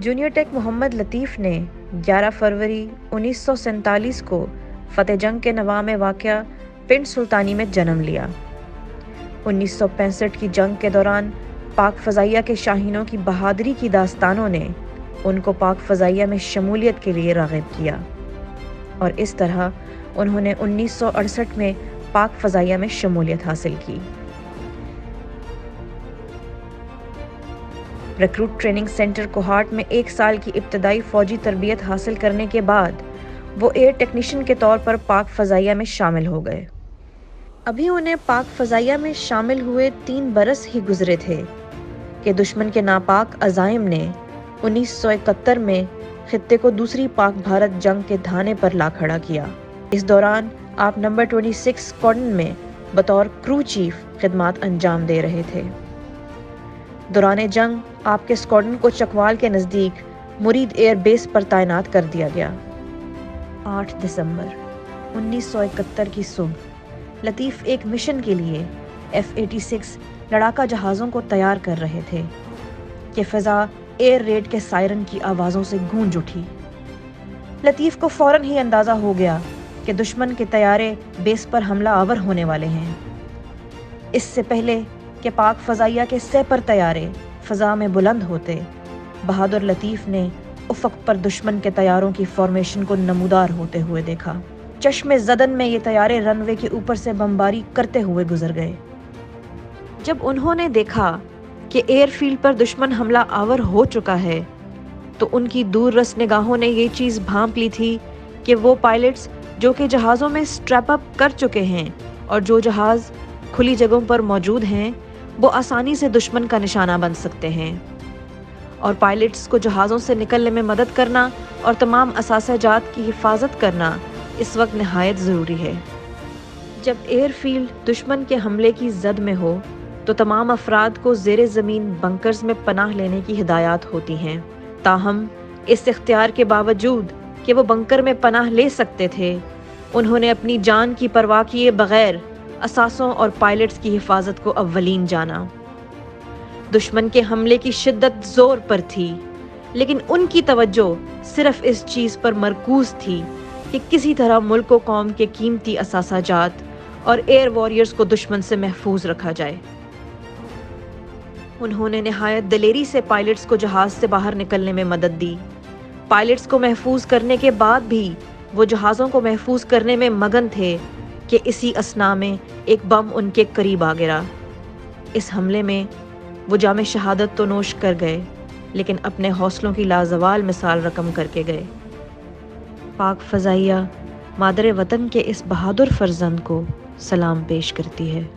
Junior take Mohammad लतीफ़ ने 11 फरवरी 1947 को फ़तेह जंग के नवाह में वाक़या पिंड सुल्तानी में जन्म लिया। 1965 की जंग के दौरान पाक फ़ज़ाइया के शाहीनों की बहादुरी की दास्तानों ने उनको पाक फ़ज़ाइया में शमूलियत के लिए राग़िब किया और इस तरह उन्होंने 1968 में पाक फ़ज़ाइया में शमूलियत हासिल की। रिक्रूट ट्रेनिंग सेंटर कोहाट में 1 साल की इब्तदाई फ़ौजी तरबियत हासिल करने के बाद वो एयर टेक्नीशियन के तौर पर पाक फ़ज़ाइया में शामिल हो गए। अभी उन्हें पाक फ़ज़ाइया में शामिल हुए 3 बरस ही गुजरे थे कि दुश्मन के नापाक अज़ाइम ने 1971 में खित्ते को दूसरी पाक भारत जंग के धाने पर ला खड़ा किया। इस दौरान आप नंबर 26 स्क्वाड्रन में बतौर क्रू चीफ खिदमात अंजाम दे रहे थे। दौरान जंग आपके स्क्वाड्रन को चकवाल के नज़दीक मुरीद एयर बेस पर तैनात कर दिया गया। 8 दिसंबर 1971 की सुबह लतीफ़ एक मिशन के लिए F-86 लड़ाका जहाज़ों को तैयार कर रहे थे कि फ़िज़ा एयर रेड के सायरन की आवाज़ों से गूंज उठी। लतीफ़ को फ़ौरन ही अंदाज़ा हो गया कि दुश्मन के तैयारे बेस पर हमला आवर होने वाले हैं। इससे पहले कि पाक फ़ज़ाइया के सैपर तैयारे फ़ज़ा में बुलंद होते, बहादुर लतीफ़ ने उफ़क़ पर दुश्मन के तैयारों की फॉर्मेशन को नमूदार होते हुए देखा। चश्मे ज़दन में ये तैयारे रनवे के ऊपर से बमबारी करते हुए गुजर गए। जब उन्होंने देखा कि एयरफील्ड पर दुश्मन हमला आवर हो चुका है तो उनकी दूर रस निगाहों ने ये चीज़ भांप ली थी कि वो पायलट्स जो कि जहाज़ों में स्ट्रैप अप कर चुके हैं और जो जहाज़ खुली जगहों पर मौजूद हैं वो आसानी से दुश्मन का निशाना बन सकते हैं और पायलट्स को जहाज़ों से निकलने में मदद करना और तमाम असासाजात की हिफाजत करना इस वक्त नहायत ज़रूरी है। जब एयरफील्ड दुश्मन के हमले की जद में हो तो तमाम अफराद को ज़ेरे ज़मीन बंकर्स में पनाह लेने की हिदायत होती हैं। ताहम इस इख्तियार के बावजूद कि वो बंकर में पनाह ले सकते थे, उन्होंने अपनी जान की परवाह किए बग़ैर असासों और पायलट्स की हिफाजत को अव्वलीन जाना। दुश्मन के हमले की शिद्दत ज़ोर पर थी, लेकिन उनकी तवज्जो सिर्फ इस चीज़ पर मरकूज़ थी कि किसी तरह मुल्क व कौम के कीमती असासाजात और एयर वॉरियर्स को दुश्मन से महफूज रखा जाए। उन्होंने निहायत दिलेरी से पायलट्स को जहाज़ से बाहर निकलने में मदद दी। पायलट्स को महफूज करने के बाद भी वो जहाज़ों को महफूज करने में मगन थे कि इसी असना में एक बम उनके करीब आ गिरा। इस हमले में वो जामे शहादत तो नोश कर गए, लेकिन अपने हौसलों की लाजवाल मिसाल रकम करके गए। पाक फ़ज़ाइया मादर वतन के इस बहादुर फ़र्जंद को सलाम पेश करती है।